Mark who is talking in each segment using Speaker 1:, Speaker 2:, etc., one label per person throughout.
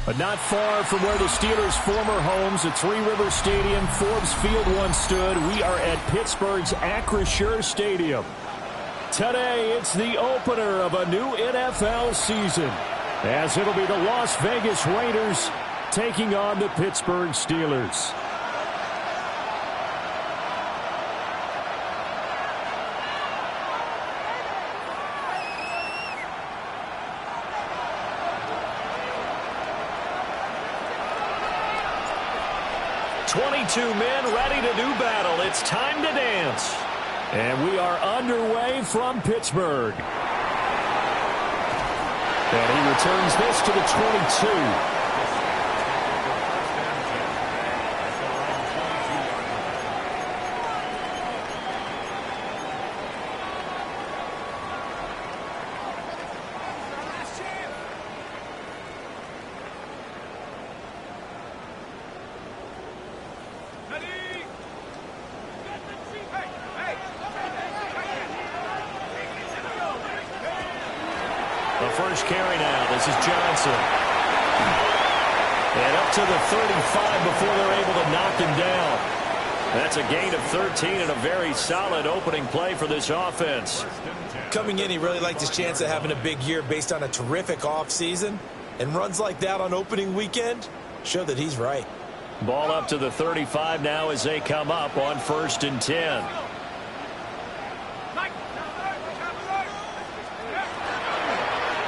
Speaker 1: But not far from where the Steelers' former homes at Three River Stadium, Forbes Field once stood, we are at Pittsburgh's Acrisure Stadium. Today, it's the opener of a new NFL season, as it'll be the Las Vegas Raiders taking on the Pittsburgh Steelers. Men ready to do battle. It's time to dance. And we are underway from Pittsburgh. And he returns this to the 22. First carry now. This is Johnson. And up to the 35 before they're able to knock him down. That's a gain of 13 and a very solid opening play for this offense.
Speaker 2: Coming in, he really liked his chance of having a big year based on a terrific offseason. And runs like that on opening weekend show that he's right.
Speaker 1: Ball up to the 35 now as they come up on 1st and 10.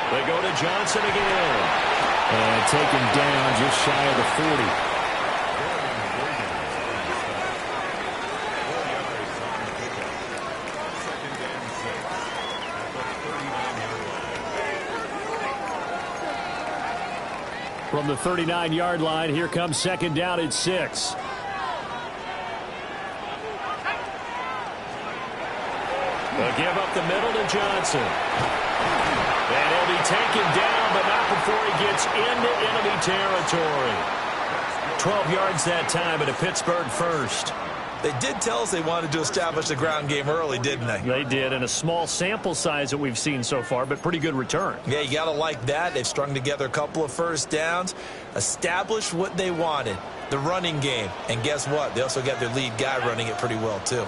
Speaker 1: They go to Johnson again. And taken down just shy of the 40. From the 39-yard line, here comes 2nd down at 6. They'll give up the middle to Johnson. And he'll be taken down, but not before he gets into enemy territory. 12 yards that time, and a Pittsburgh first.
Speaker 2: They did tell us they wanted to establish the ground game early, didn't they?
Speaker 1: They did, and a small sample size that we've seen so far, but pretty good return.
Speaker 2: Yeah, you got to like that. They've strung together a couple of first downs, established what they wanted, the running game. And guess what? They also got their lead guy running it pretty well, too.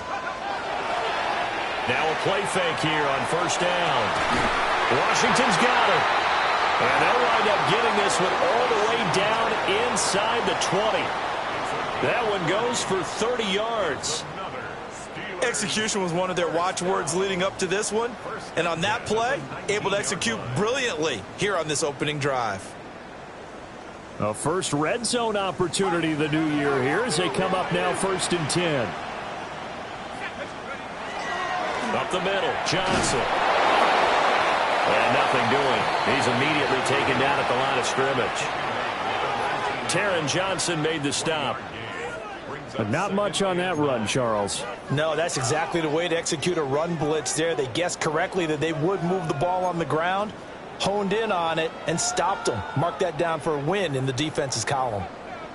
Speaker 1: Now a play fake here on 1st down. Washington's got it. And they'll wind up getting this one all the way down inside the 20. That one goes for 30 yards.
Speaker 2: Execution was one of their watchwords leading up to this one. And on that play, able to execute brilliantly here on this opening drive.
Speaker 1: A first red zone opportunity the new year here as they come up now 1st and 10. Up the middle, Johnson. And nothing doing. He's immediately taken down at the line of scrimmage. Taron Johnson made the stop. But not much on that run, Charles.
Speaker 2: No, that's exactly the way to execute a run blitz there. They guessed correctly that they would move the ball on the ground, honed in on it, and stopped them. Mark that down for a win in the defense's column.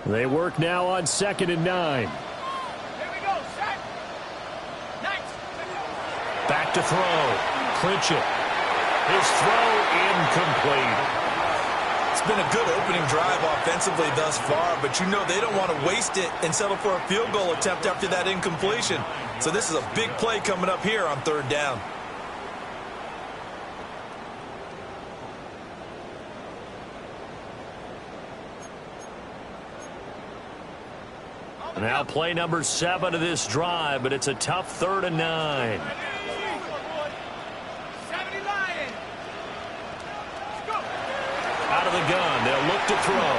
Speaker 1: They work now on 2nd and 9. Back to throw. Clinch it. His throw incomplete.
Speaker 2: It's been a good opening drive offensively thus far, but you know they don't want to waste it and settle for a field goal attempt after that incompletion. So this is a big play coming up here on 3rd down.
Speaker 1: Now play number 7 of this drive, but it's a tough 3rd and 9. Out of the gun, they'll look to throw.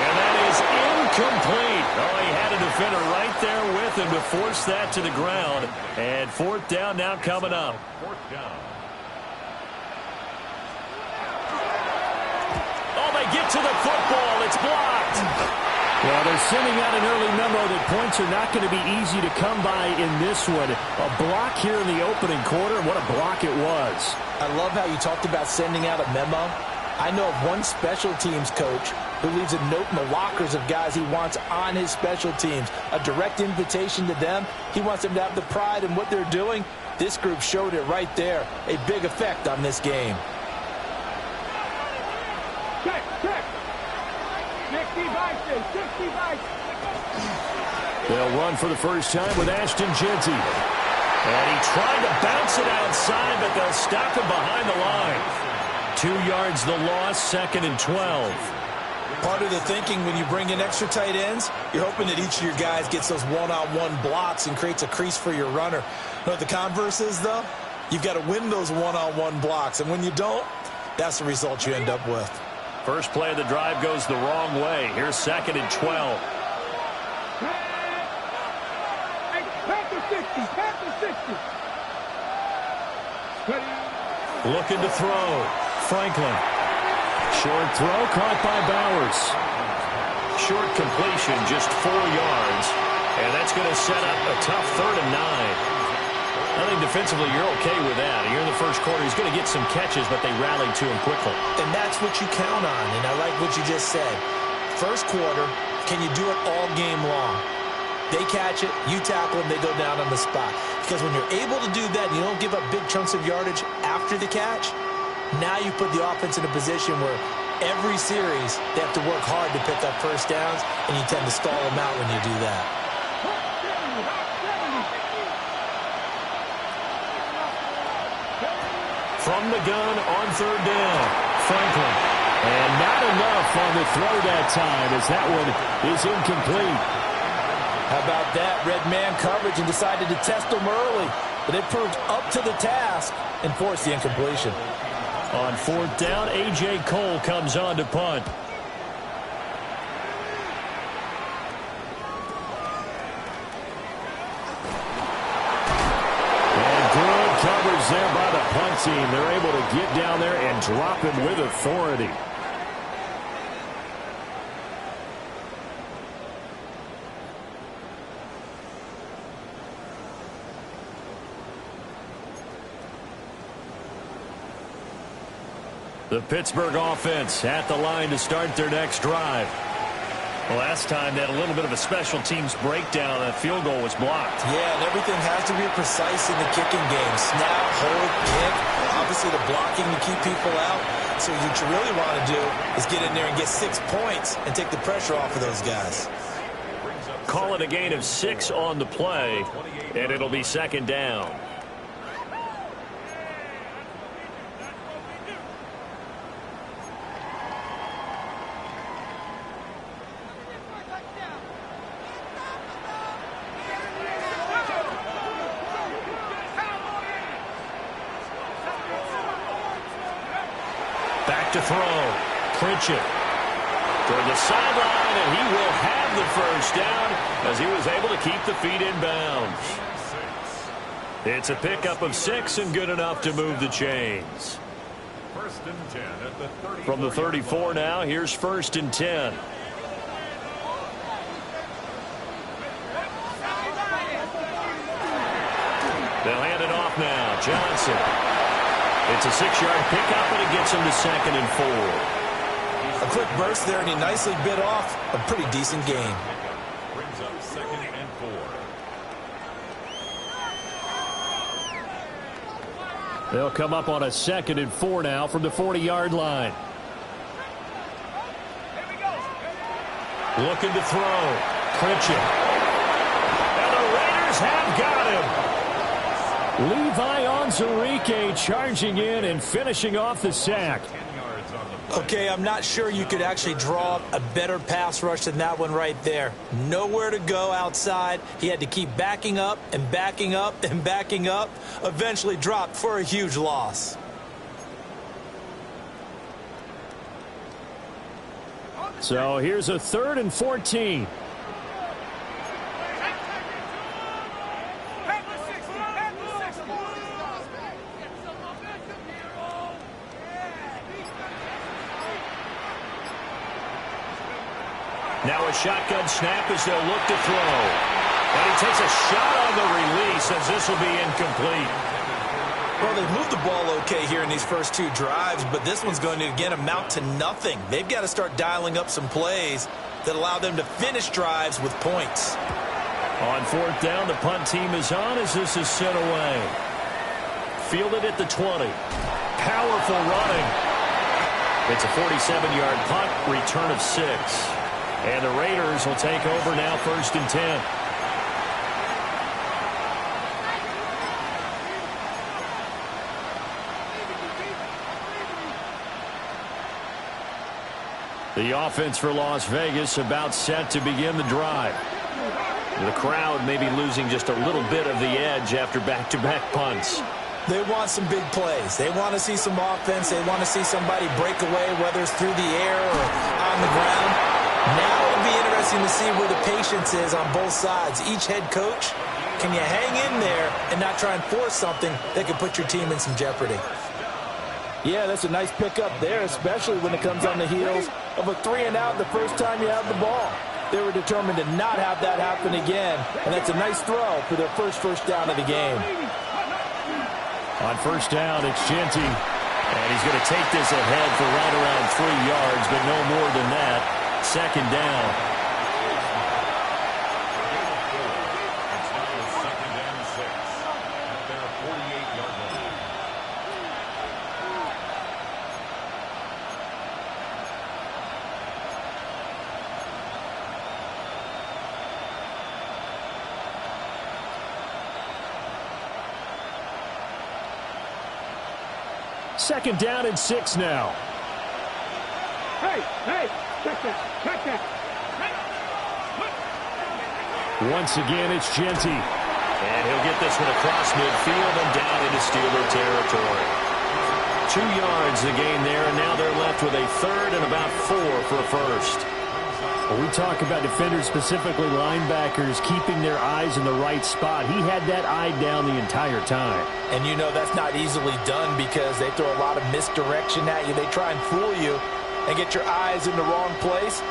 Speaker 1: And that is incomplete. Oh, he had a defender right there with him to force that to the ground. And 4th down now coming up. 4th down. Oh, they get to the football. It's blocked. Well, they're sending out an early memo that points are not going to be easy to come by in this one. A block here in the opening quarter, and what a block it was.
Speaker 2: I love how you talked about sending out a memo. I know of one special teams coach who leaves a note in the lockers of guys he wants on his special teams. A direct invitation to them. He wants them to have the pride in what they're doing. This group showed it right there. A big effect on this game.
Speaker 1: They'll run for the first time with Ashton Jeanty. And he tried to bounce it outside, but they'll stop him behind the line. 2 yards the loss, 2nd and 12.
Speaker 2: Part of the thinking when you bring in extra tight ends, you're hoping that each of your guys gets those one-on-one blocks and creates a crease for your runner. You know what the converse is, though? You've got to win those one-on-one blocks, and when you don't, that's the result you end up with.
Speaker 1: First play of the drive goes the wrong way. Here's 2nd and 12. Looking to throw. Franklin. Short throw caught by Bowers. Short completion, just 4 yards. And that's going to set up a tough 3rd and 9. I think defensively you're okay with that. Here in the first quarter, he's going to get some catches, but they rallied to him quickly.
Speaker 2: And that's what you count on, and I like what you just said. First quarter, can you do it all game long? They catch it, you tackle them, they go down on the spot. Because when you're able to do that and you don't give up big chunks of yardage after the catch, now you put the offense in a position where every series they have to work hard to pick up first downs, and you tend to stall them out when you do that.
Speaker 1: From the gun on 3rd down, Franklin. And not enough on the throw that time as that one is incomplete.
Speaker 2: How about that? Red man coverage and decided to test them early. But it proved up to the task and forced the incompletion.
Speaker 1: On 4th down, A.J. Cole comes on to punt. And good coverage there by the punt team. They're able to get down there and drop him with authority. The Pittsburgh offense at the line to start their next drive. Last time they had a little bit of a special teams breakdown. That field goal was blocked.
Speaker 2: Yeah, and everything has to be precise in the kicking game. Snap, hold, kick. Obviously the blocking to keep people out. So what you really want to do is get in there and get 6 points and take the pressure off of those guys.
Speaker 1: Call it a gain of 6 on the play, and it'll be 2nd down. Back to throw. Pritchett toward the sideline, and he will have the first down as he was able to keep the feet in bounds. It's a pickup of 6 and good enough to move the chains.
Speaker 3: 1st and 10 at the 34.
Speaker 1: From the 34 now, here's 1st and 10. They'll hand it off now. Johnson. It's a 6-yard pickup, and it gets him to 2nd and 4.
Speaker 2: A quick burst there, and he nicely bit off a pretty decent gain.
Speaker 3: Brings up 2nd and 4.
Speaker 1: They'll come up on a 2nd and 4 now from the 40-yard line. Looking to throw. Pritchett. And the Raiders have got him. Levi Onwuzurike charging in and finishing off the sack.
Speaker 2: Okay, I'm not sure you could actually draw a better pass rush than that one right there. Nowhere to go outside. He had to keep backing up and backing up and backing up. Eventually dropped for a huge loss.
Speaker 1: So here's a 3rd and 14. Now a shotgun snap as they'll look to throw. And he takes a shot on the release as this will be incomplete.
Speaker 2: Well, they've moved the ball okay here in these first 2 drives, but this one's going to, again, amount to nothing. They've got to start dialing up some plays that allow them to finish drives with points.
Speaker 1: On 4th down, the punt team is on as this is sent away. Fielded at the 20. Powerful running. It's a 47-yard punt, return of 6. And the Raiders will take over now, 1st and 10. The offense for Las Vegas about set to begin the drive. The crowd may be losing just a little bit of the edge after back-to-back punts.
Speaker 2: They want some big plays. They want to see some offense. They want to see somebody break away, whether it's through the air or on the ground. Now it'll be interesting to see where the patience is on both sides. Each head coach, can you hang in there and not try and force something that could put your team in some jeopardy? Yeah, that's a nice pickup there, especially when it comes on the heels of a 3-and-out the first time you have the ball. They were determined to not have that happen again, and that's a nice throw for their first down of the game.
Speaker 1: On 1st down, it's Genty, and he's going to take this ahead for right around 3 yards, but no more than that. 2nd down. Second down and 6 now.
Speaker 4: Hey, check that.
Speaker 1: Once again, it's Genty. And he'll get this one across midfield and down into Steeler territory. 2 yards the gain there, and now they're left with a 3rd and about 4 for a first. When we talk about defenders, specifically linebackers, keeping their eyes in the right spot, he had that eye down the entire time.
Speaker 2: And you know that's not easily done because they throw a lot of misdirection at you. They try and fool you and get your eyes in the wrong place.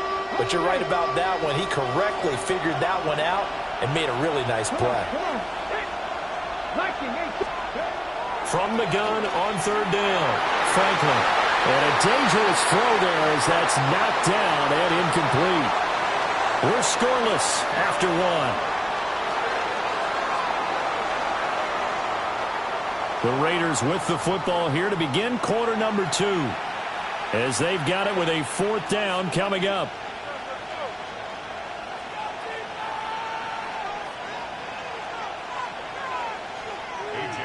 Speaker 2: But you're right about that one. He correctly figured that one out and made a really nice play.
Speaker 1: From the gun on 3rd down, Franklin. And a dangerous throw there as that's knocked down and incomplete. We're scoreless after 1. The Raiders with the football here to begin quarter number 2, as they've got it with a 4th down coming up.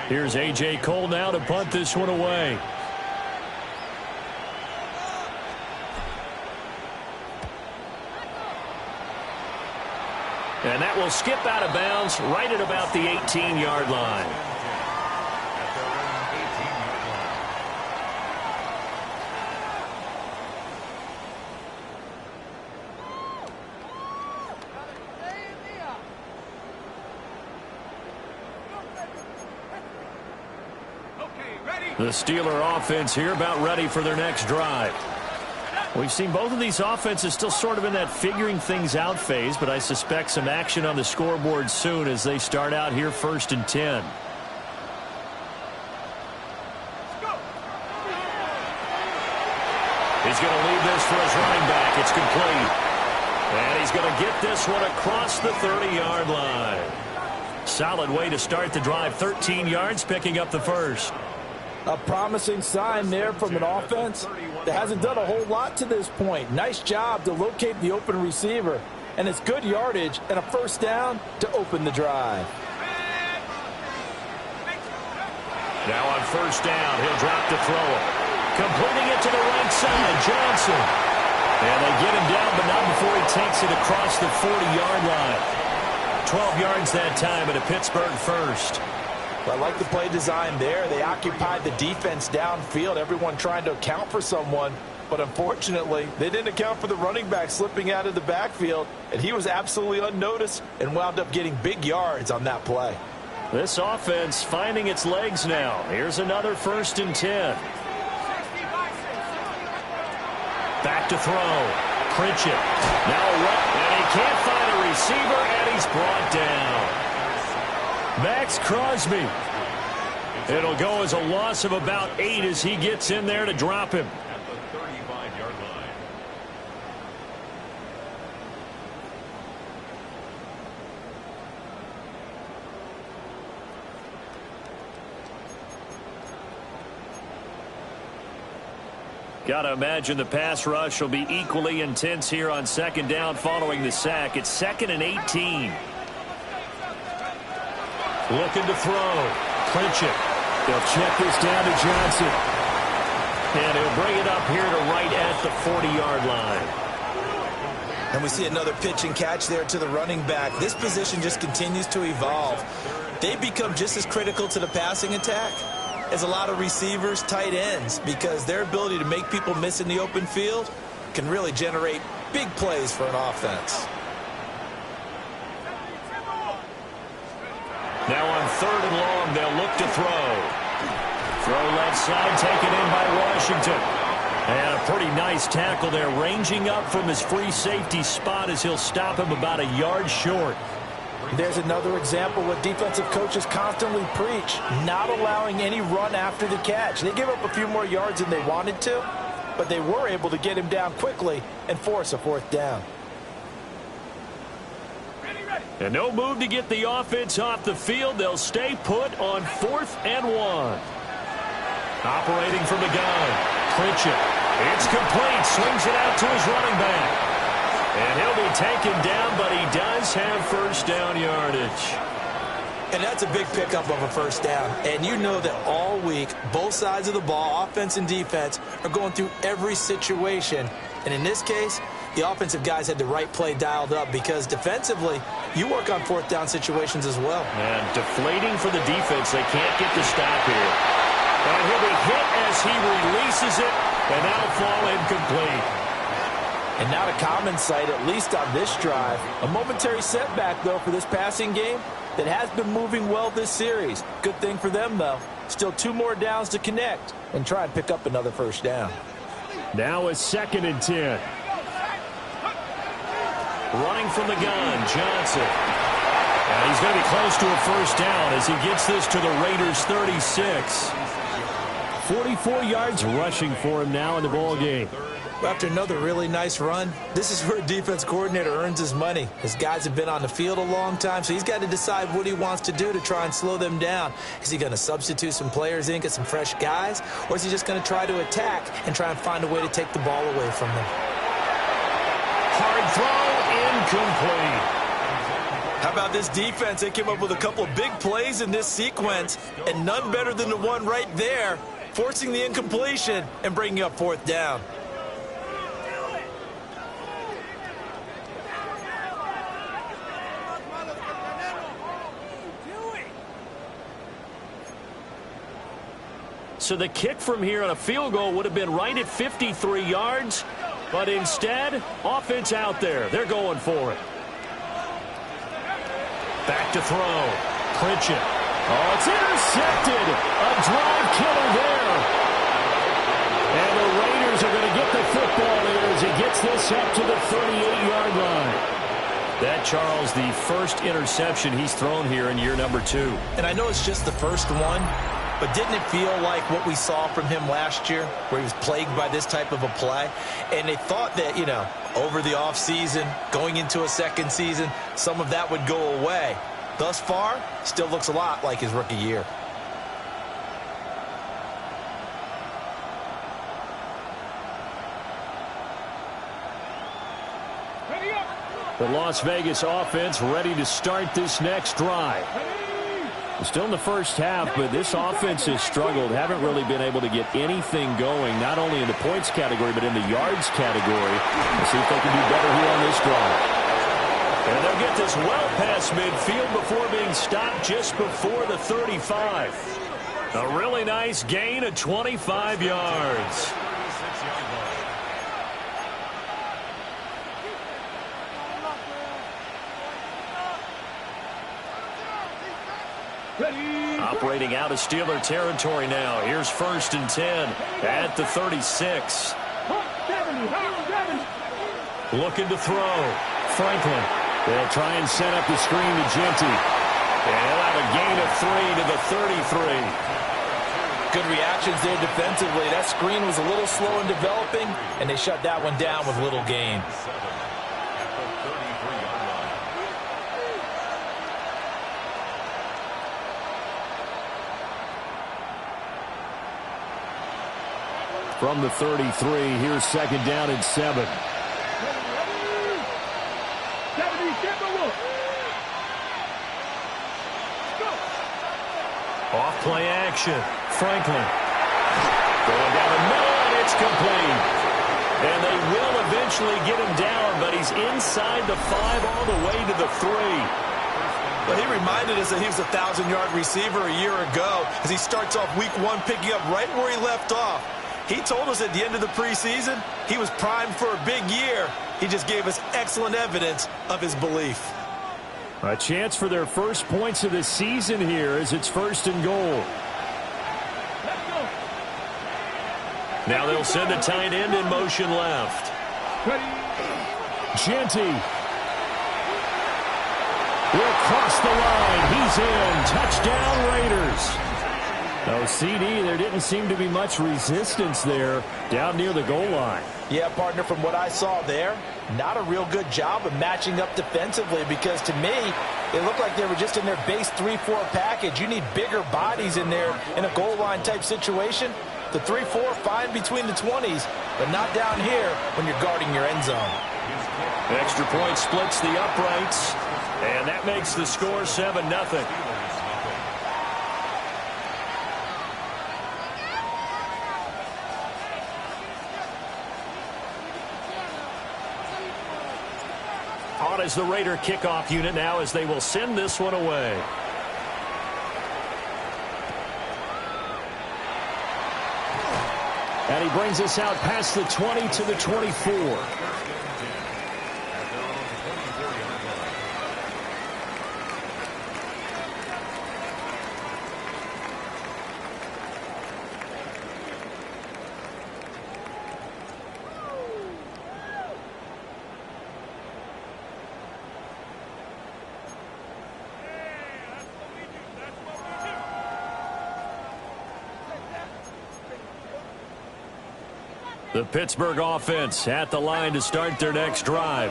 Speaker 1: Here's A.J. Cole now to punt this one away. And that will skip out of bounds right at about the 18-yard line. The Steeler offense here about ready for their next drive. We've seen both of these offenses still sort of in that figuring things out phase, but I suspect some action on the scoreboard soon as they start out here 1st and 10. He's going to leave this for his running back. It's complete. And he's going to get this one across the 30-yard line. Solid way to start the drive. 13 yards, picking up the first.
Speaker 2: A promising sign there from an offense that hasn't done a whole lot to this point. Nice job to locate the open receiver. And it's good yardage and a 1st down to open the drive.
Speaker 1: Now on 1st down, he'll drop to throw it. Completing it to the right side, Johnson. And they get him down, but not before he takes it across the 40-yard line. 12 yards that time at a Pittsburgh first.
Speaker 2: I like the play design there. They occupied the defense downfield, everyone trying to account for someone. But unfortunately, they didn't account for the running back slipping out of the backfield, and he was absolutely unnoticed and wound up getting big yards on that play.
Speaker 1: This offense finding its legs now. Here's another 1st and 10. Back to throw. Pritchett. Now a run, and he can't find a receiver, and he's brought down. Max Crosby. It'll go as a loss of about 8 as he gets in there to drop him.
Speaker 3: At the 35-yard line.
Speaker 1: Got to imagine the pass rush will be equally intense here on second down following the sack. It's 2nd and 18. Looking to throw. Clinch it. They'll check this down to Johnson. And he'll bring it up here to right at the 40-yard line.
Speaker 2: And we see another pitch and catch there to the running back. This position just continues to evolve. They become just as critical to the passing attack as a lot of receivers, tight ends, because their ability to make people miss in the open field can really generate big plays for an offense.
Speaker 1: Now on 3rd and long, they'll look to throw. Throw left side, taken in by Washington. And a pretty nice tackle there, ranging up from his free safety spot as he'll stop him about a yard short.
Speaker 2: There's another example what defensive coaches constantly preach, not allowing any run after the catch. They gave up a few more yards than they wanted to, but they were able to get him down quickly and force a 4th down.
Speaker 1: And no move to get the offense off the field. They'll stay put on 4th and 1. Operating from the gun. Clinch it. It's complete. Swings it out to his running back. And he'll be taken down, but he does have first down yardage.
Speaker 2: And that's a big pickup of a first down. And you know that all week, both sides of the ball, offense and defense, are going through every situation. And in this case, the offensive guys had the right play dialed up because defensively, you work on 4th down situations as well.
Speaker 1: And deflating for the defense. They can't get the stop here. And he'll be hit as he releases it, and that'll fall incomplete.
Speaker 2: And not a common sight, at least on this drive. A momentary setback, though, for this passing game that has been moving well this series. Good thing for them, though. Still 2 more downs to connect and try and pick up another first down.
Speaker 1: Now it's 2nd and 10. Running from the gun, Johnson. And he's going to be close to a first down as he gets this to the Raiders' 36. 44 yards rushing for him now in the ball game.
Speaker 2: After another really nice run, this is where a defense coordinator earns his money. His guys have been on the field a long time, so he's got to decide what he wants to do to try and slow them down. Is he going to substitute some players in, get some fresh guys, or is he just going to try to attack and try and find a way to take the ball away from them?
Speaker 1: Hard throw, incomplete.
Speaker 2: How about this defense? They came up with a couple of big plays in this sequence, and none better than the one right there, forcing the incompletion and bringing up 4th down.
Speaker 1: So the kick from here on a field goal would have been right at 53 yards, but instead, offense out there. They're going for it. Back to throw. Clinch it. Oh, it's intercepted. A drive killer there. And the Raiders are going to get the football here as he gets this up to the 38-yard line. That, Charles, the first interception he's thrown here in year number 2.
Speaker 2: And I know it's just the first one, but didn't it feel like what we saw from him last year, where he was plagued by this type of a play? And they thought that, you know, over the offseason, going into a second season, some of that would go away. Thus far, still looks a lot like his rookie year.
Speaker 1: The Las Vegas offense ready to start this next drive. Still in the first half, but this offense has struggled. Haven't really been able to get anything going, not only in the points category, but in the yards category. Let's see if they can do better here on this drive. And they'll get this well past midfield before being stopped just before the 35. A really nice gain of 25 yards. Operating out of Steeler territory now. Here's 1st and 10 at the 36. Looking to throw. Franklin. They'll try and set up the screen to Genty. And he'll have a gain of 3 to the 33.
Speaker 2: Good reactions there defensively. That screen was a little slow in developing, and they shut that one down with little gain.
Speaker 1: From the 33, here's second down and 7. Off play action. Franklin. Going down the middle, and it's complete. And they will eventually get him down, but he's inside the 5 all the way to the 3.
Speaker 2: But he reminded us that he was a 1,000-yard receiver a year ago as he starts off week 1 picking up right where he left off. He told us at the end of the preseason he was primed for a big year. He just gave us excellent evidence of his belief.
Speaker 1: A chance for their first points of the season here as it's 1st and goal. Now they'll send the tight end in motion left. Genty will cross the line. He's in. Touchdown, Raiders. Oh, CD, there didn't seem to be much resistance there down near the goal line.
Speaker 2: Yeah, partner, from what I saw there, not a real good job of matching up defensively because to me, it looked like they were just in their base 3-4 package. You need bigger bodies in there in a goal line type situation. The 3-4 fine between the 20s, but not down here when you're guarding your end zone.
Speaker 1: The extra point splits the uprights, and that makes the score 7-0. On as the Raider kickoff unit now as they will send this one away. And he brings us out past the 20 to the 24. The Pittsburgh offense at the line to start their next drive.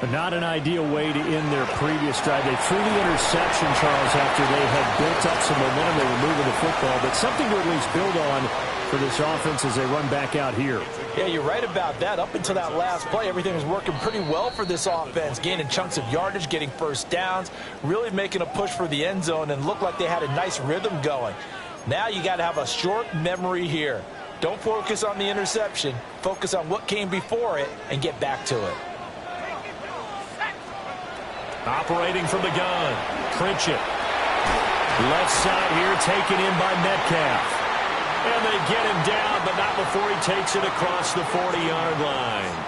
Speaker 1: But not an ideal way to end their previous drive. They threw the interception, Charles, after they had built up some momentum. They were moving the football, but something to at least build on for this offense as they run back out here.
Speaker 2: Yeah, you're right about that. Up until that last play, everything was working pretty well for this offense, gaining chunks of yardage, getting first downs, really making a push for the end zone, and looked like they had a nice rhythm going. Now you got to have a short memory here. Don't focus on the interception. Focus on what came before it and get back to it.
Speaker 1: Operating from the gun. Pritchett. Left side here taken in by Metcalf. And they get him down, but not before he takes it across the 40-yard line.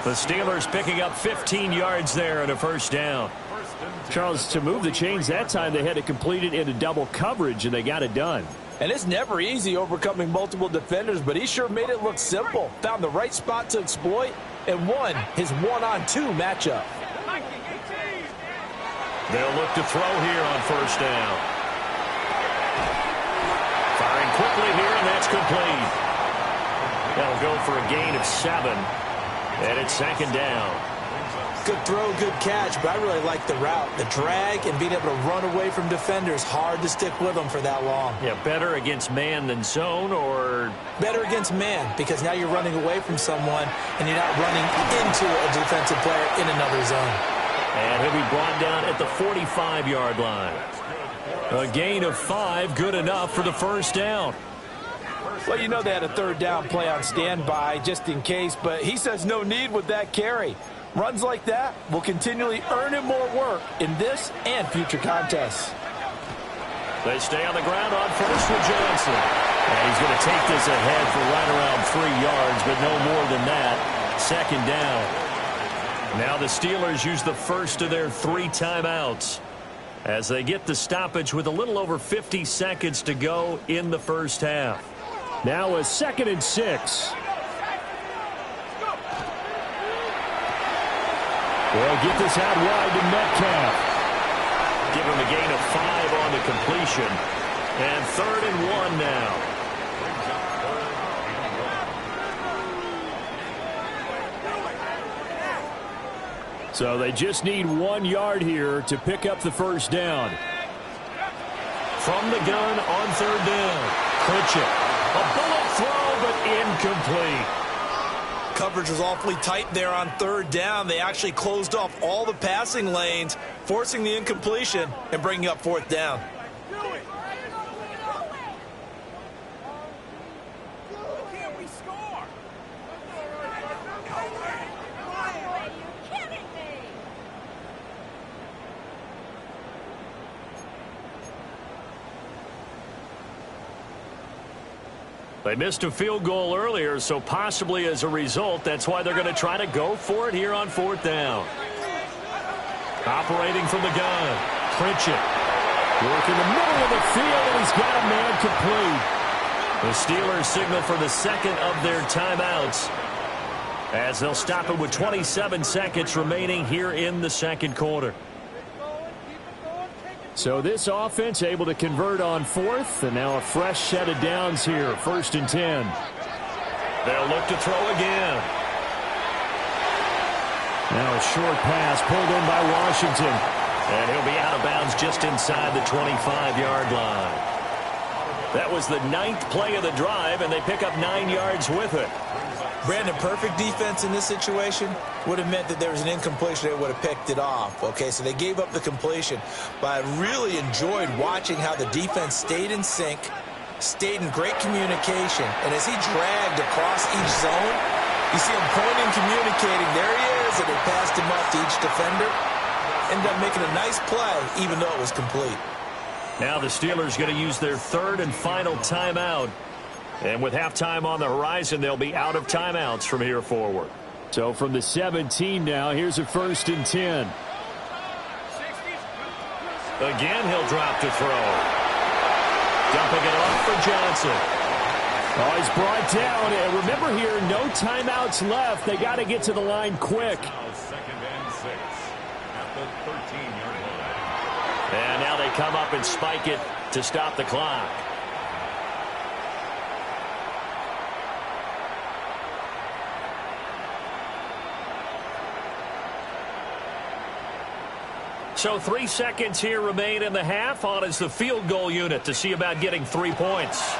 Speaker 1: The Steelers picking up 15 yards there and a first down. Charles, to move the chains that time, they had to complete it into double coverage, and they got it done.
Speaker 2: And it's never easy overcoming multiple defenders, but he sure made it look simple. Found the right spot to exploit and won his one-on-two matchup.
Speaker 1: They'll look to throw here on first down. Firing quickly here, and that's complete. That'll go for a gain of 7, and it's second down.
Speaker 2: Good throw, good catch, but I really like the route. The drag and being able to run away from defenders, hard to stick with them for that long.
Speaker 1: Yeah, better against man than zone, or?
Speaker 2: Better against man, because now you're running away from someone and you're not running into a defensive player in another zone.
Speaker 1: And he'll be brought down at the 45-yard line. A gain of 5, good enough for the first down.
Speaker 2: Well, you know they had a third down play on standby just in case, but he says no need with that carry. Runs like that will continually earn him more work in this and future contests.
Speaker 1: They stay on the ground on first with Johnson. And he's going to take this ahead for right around 3 yards, but no more than that. Second down. Now the Steelers use the first of their 3 timeouts as they get the stoppage with a little over 50 seconds to go in the first half. Now a 2nd and 6. They'll get this out wide to Metcalf. Give him a gain of 5 on the completion. And 3rd and 1 now. So they just need 1 yard here to pick up the first down. From the gun on 3rd down. Pritchett. A bullet throw but incomplete.
Speaker 2: Coverage was awfully tight there on third down. They actually closed off all the passing lanes, forcing the incompletion and bringing up fourth down.
Speaker 1: They missed a field goal earlier, so possibly as a result, that's why they're going to try to go for it here on fourth down. Operating from the gun. Pritchett. Working the middle of the field, and he's got a man complete. The Steelers signal for the second of their timeouts, as they'll stop it with 27 seconds remaining here in the second quarter. So this offense able to convert on fourth, and now a fresh set of downs here, 1st and 10.
Speaker 2: They'll look to throw again.
Speaker 1: Now a short pass pulled in by Washington, and he'll be out of bounds just inside the 25-yard line. That was the 9th play of the drive, and they pick up 9 yards with it.
Speaker 2: Brandon, perfect defense in this situation would have meant that there was an incompletion. They would have picked it off. Okay, so they gave up the completion. But I really enjoyed watching how the defense stayed in sync, stayed in great communication. And as he dragged across each zone, you see him pointing, communicating. There he is, and they passed him up to each defender. Ended up making a nice play, even though it was complete.
Speaker 1: Now the Steelers going to use their 3rd and final timeout. And with halftime on the horizon, they'll be out of timeouts from here forward. So from the 17 now, here's a 1st and 10. Again, he'll drop to throw. Dumping it off for Johnson. Oh, he's brought down. And remember here, no timeouts left. They got to get to the line quick.
Speaker 3: Now 2nd and 6 at the 13-yard line.
Speaker 1: And now they come up and spike it to stop the clock. So 3 seconds here remain in the half. On is the field goal unit to see about getting 3 points.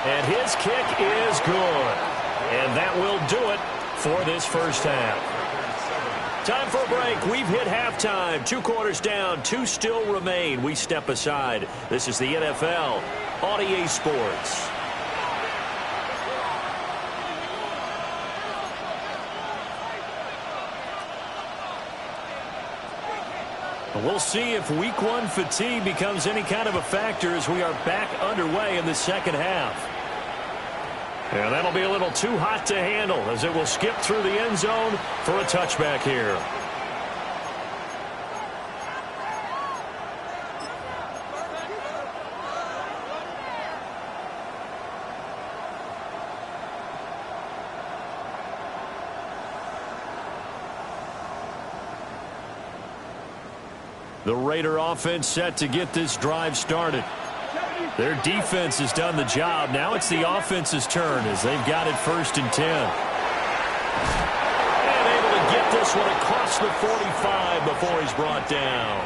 Speaker 1: And his kick is good. And that will do it for this first half. Time for a break. We've hit halftime. 2 quarters down. 2 still remain. We step aside. This is the NFL on EA Sports. We'll see if week 1 fatigue becomes any kind of a factor as we are back underway in the second half. And that'll be a little too hot to handle as it will skip through the end zone for a touchback here. The Raider offense set to get this drive started. Their defense has done the job. Now it's the offense's turn as they've got it 1st and 10. And able to get this one across the 45 before he's brought down.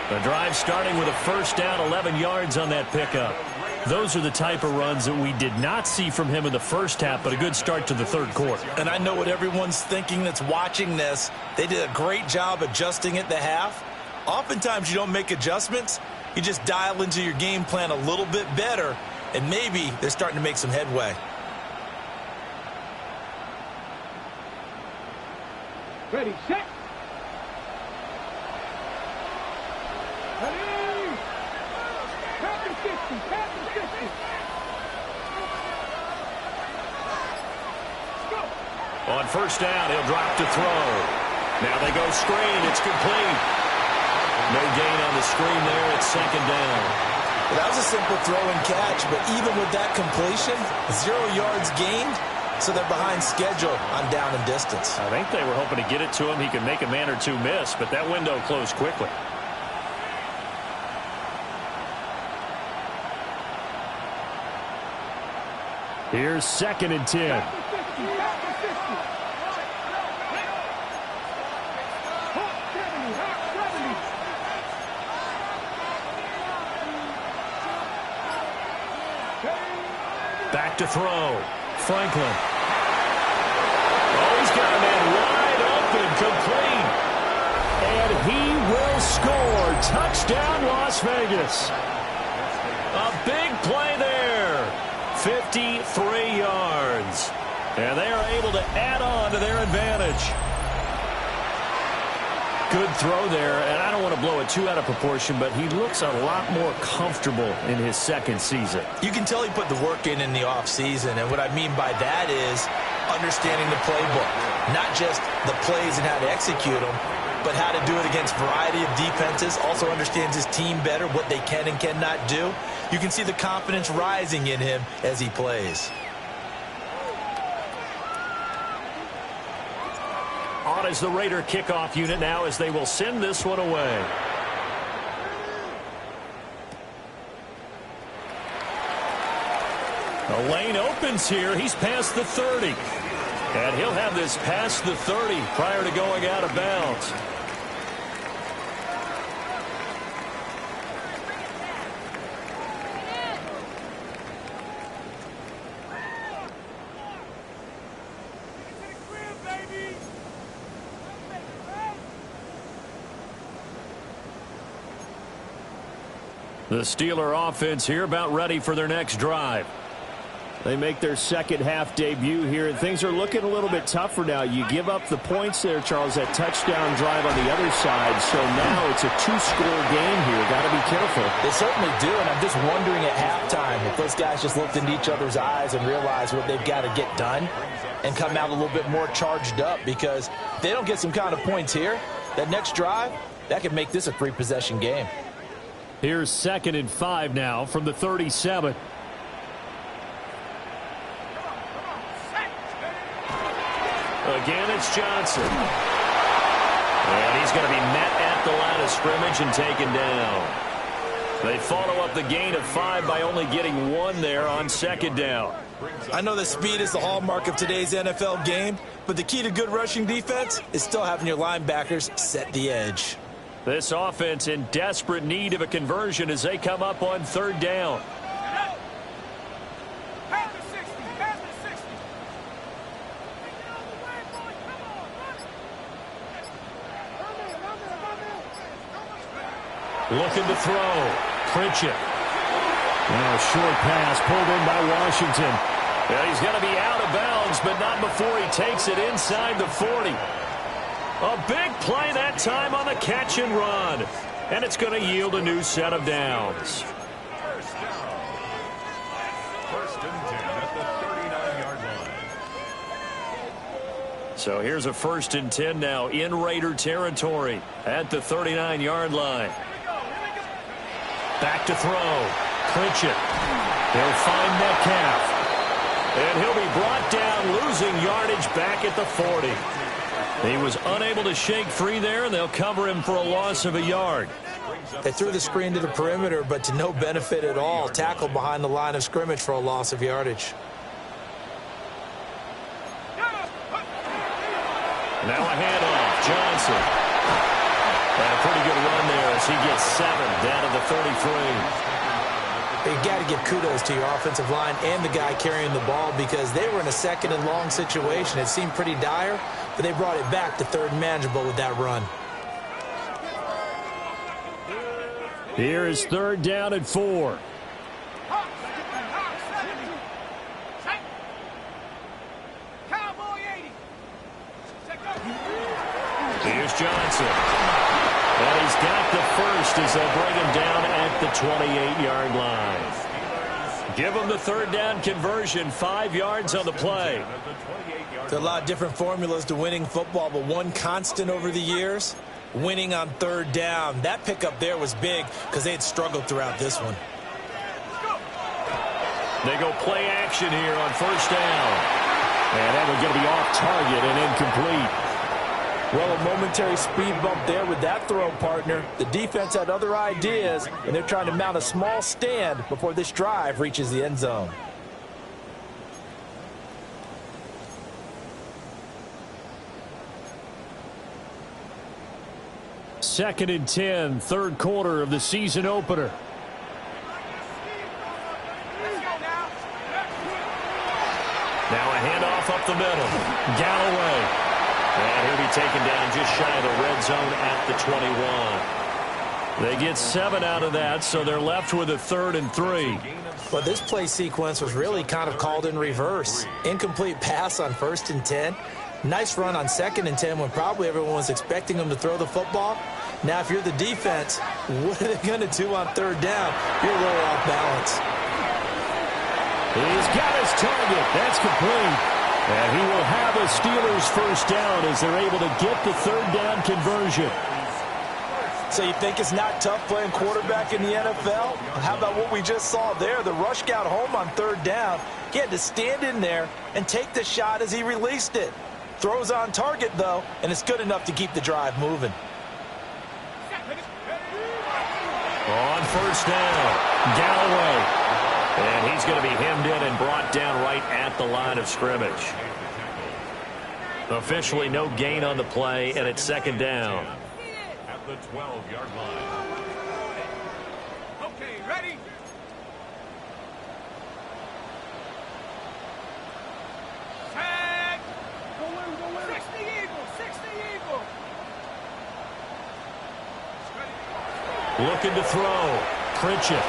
Speaker 1: The drive starting with a 1st down, 11 yards on that pickup. Those are the type of runs that we did not see from him in the first half, but a good start to the 3rd quarter.
Speaker 2: And I know what everyone's thinking that's watching this. They did a great job adjusting at the half. Oftentimes you don't make adjustments. You just dial into your game plan a little bit better, and maybe they're starting to make some headway.
Speaker 4: Ready, set. Ready. Pass and 50, pass and 50. Go.
Speaker 1: On 1st down, he'll drop to throw. Now they go screen. It's complete. No gain on the screen there. It's 2nd down.
Speaker 2: Well, that was a simple throw and catch, but even with that completion, 0 yards gained, so they're behind schedule on down and distance.
Speaker 1: I think they were hoping to get it to him. He could make a man or 2 miss, but that window closed quickly. Here's 2nd and 10. Back Back to throw. Franklin. Oh, he's got a man wide open, complete. And he will score. Touchdown, Las Vegas. A big play there. 53 yards. And they are able to add on to their advantage. Good throw there, and I don't want to blow it too out of proportion, but he looks a lot more comfortable in his second season.
Speaker 2: You can tell he put the work in the offseason, and what I mean by that is understanding the playbook. Not just the plays and how to execute them, but how to do it against a variety of defenses. Also understands his team better, what they can and cannot do. You can see the confidence rising in him as he plays.
Speaker 1: On is the Raider kickoff unit now as they will send this one away. The lane opens here. He's past the 30. And he'll have this past the 30 prior to going out of bounds. The Steeler offense here about ready for their next drive. They make their second half debut here, and things are looking a little bit tougher now. You give up the points there, Charles, that touchdown drive on the other side. So now it's a two-score game here. Got to be careful.
Speaker 2: They certainly do, and I'm just wondering at halftime if those guys just looked into each other's eyes and realized what they've got to get done and come out a little bit more charged up, because if they don't get some kind of points here, that next drive, that could make this a three-possession game.
Speaker 1: Here's 2nd and 5 now from the 37. Again, it's Johnson. And he's going to be met at the line of scrimmage and taken down. They follow up the gain of 5 by only getting 1 there on 2nd down.
Speaker 2: I know that speed is the hallmark of today's NFL game, but the key to good rushing defense is still having your linebackers set the edge.
Speaker 1: This offense in desperate need of a conversion as they come up on 3rd down. Looking to throw. Pritchett. And a short pass pulled in by Washington. Yeah, he's going to be out of bounds, but not before he takes it inside the 40. A big play that time on the catch and run. And it's going to yield a new set of downs.
Speaker 3: First down. 1st and 10 at the 39-yard line.
Speaker 1: So here's a 1st and 10 now in Raider territory at the 39-yard line. Back to throw. Pritchett. They'll find Metcalf. And he'll be brought down, losing yardage back at the 40. He was unable to shake free there, and they'll cover him for a loss of a yard.
Speaker 2: They threw the screen to the perimeter, but to no benefit at all. Tackled behind the line of scrimmage for a loss of yardage.
Speaker 1: Now a handoff. Johnson. And a pretty good run there as he gets 7 down to the 33.
Speaker 2: You got to give kudos to your offensive line and the guy carrying the ball, because they were in a 2nd and long situation. It seemed pretty dire, but they brought it back to 3rd and manageable with that run.
Speaker 1: Here is 3rd down and 4. Here's Johnson. And he's got the first as they'll bring him down at the 28-yard line. Give him the 3rd down conversion, 5 yards on the play.
Speaker 2: There's a lot of different formulas to winning football, but one constant over the years, winning on 3rd down. That pickup there was big because they had struggled throughout this one.
Speaker 1: They go play action here on 1st down. And that one's going to be off target and incomplete.
Speaker 2: Well, a momentary speed bump there with that throw, partner. The defense had other ideas, and they're trying to mount a small stand before this drive reaches the end zone.
Speaker 1: Second and 10, 3rd quarter of the season opener. handoff up the middle. Galloway. And he'll be taken down just shy of the red zone at the 21. They get 7 out of that, so they're left with a 3rd and 3.
Speaker 2: Well, this play sequence was really kind of called in reverse. Incomplete pass on 1st and 10. Nice run on 2nd and 10 when probably everyone was expecting them to throw the football. Now, if you're the defense, what are they going to do on 3rd down? You're a little off balance.
Speaker 1: He's got his target. That's complete. And he will have a Steelers first down as they're able to get the 3rd down conversion.
Speaker 2: So you think it's not tough playing quarterback in the NFL? How about what we just saw there? The rush got home on 3rd down. He had to stand in there and take the shot as he released it. Throws on target, though, and it's good enough to keep the drive moving.
Speaker 1: On 1st down, Galloway. And he's going to be hemmed in and brought down right at the line of scrimmage. Officially no gain on the play, and it's 2nd down.
Speaker 3: At the 12-yard line.
Speaker 4: Okay, ready? Tag! Go in. 60 Eagles, 60 Eagles.
Speaker 1: Looking to throw. Pritchett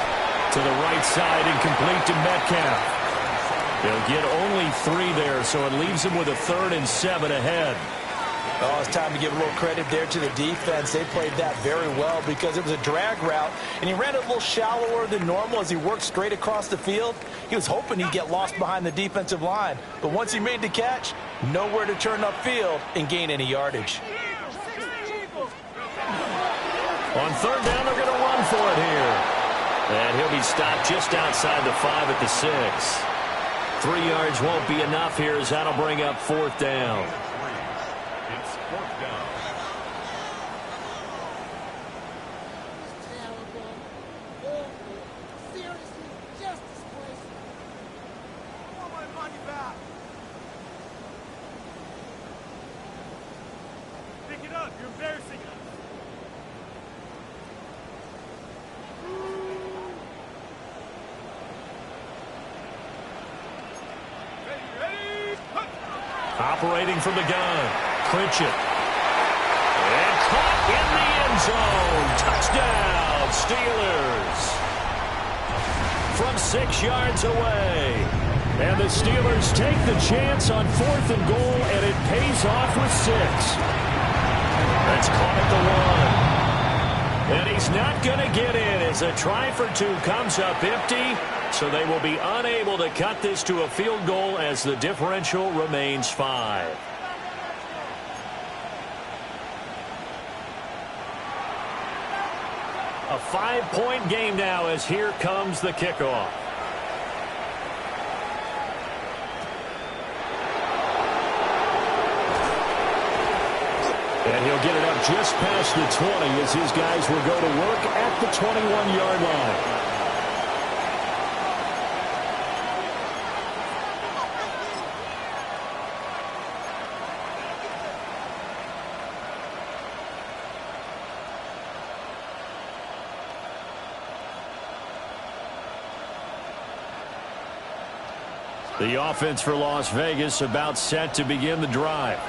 Speaker 1: to the right side and complete to Metcalf. They'll get only 3 there, so it leaves them with a 3rd and 7 ahead.
Speaker 2: Oh, it's time to give a little credit there to the defense. They played that very well because it was a drag route, and he ran it a little shallower than normal as he worked straight across the field. He was hoping he'd get lost behind the defensive line, but once he made the catch, nowhere to turn upfield and gain any yardage.
Speaker 1: On 3rd down, they're going to run for it here. And he'll be stopped just outside the 5 at the 6. 3 yards won't be enough here as that'll bring up 4th down.
Speaker 3: It's 4th down.
Speaker 4: Seriously, just disgraceful. I want my money back. Pick it up. You're embarrassing us.
Speaker 1: Operating from the gun, Pritchett. And caught in the end zone. Touchdown, Steelers. From 6 yards away. And the Steelers take the chance on 4th and goal, and it pays off with 6. That's caught at the 1. And he's not going to get in as a try for 2 comes up empty. So they will be unable to cut this to a field goal as the differential remains 5. A 5-point game now as here comes the kickoff. And he'll get it up just past the 20 as his guys will go to work at the 21-yard line. The offense for Las Vegas about set to begin the drive.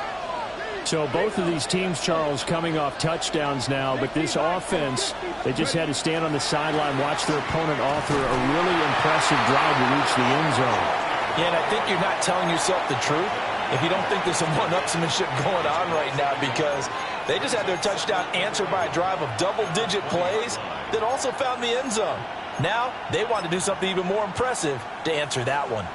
Speaker 5: So both of these teams, Charles, coming off touchdowns now, but this offense, they just had to stand on the sideline, watch their opponent author a really impressive drive to reach the end zone.
Speaker 2: Yeah, and I think you're not telling yourself the truth if you don't think there's some one-upsmanship going on right now, because they just had their touchdown answered by a drive of double-digit plays that also found the end zone. Now they want to do something even more impressive to answer that one.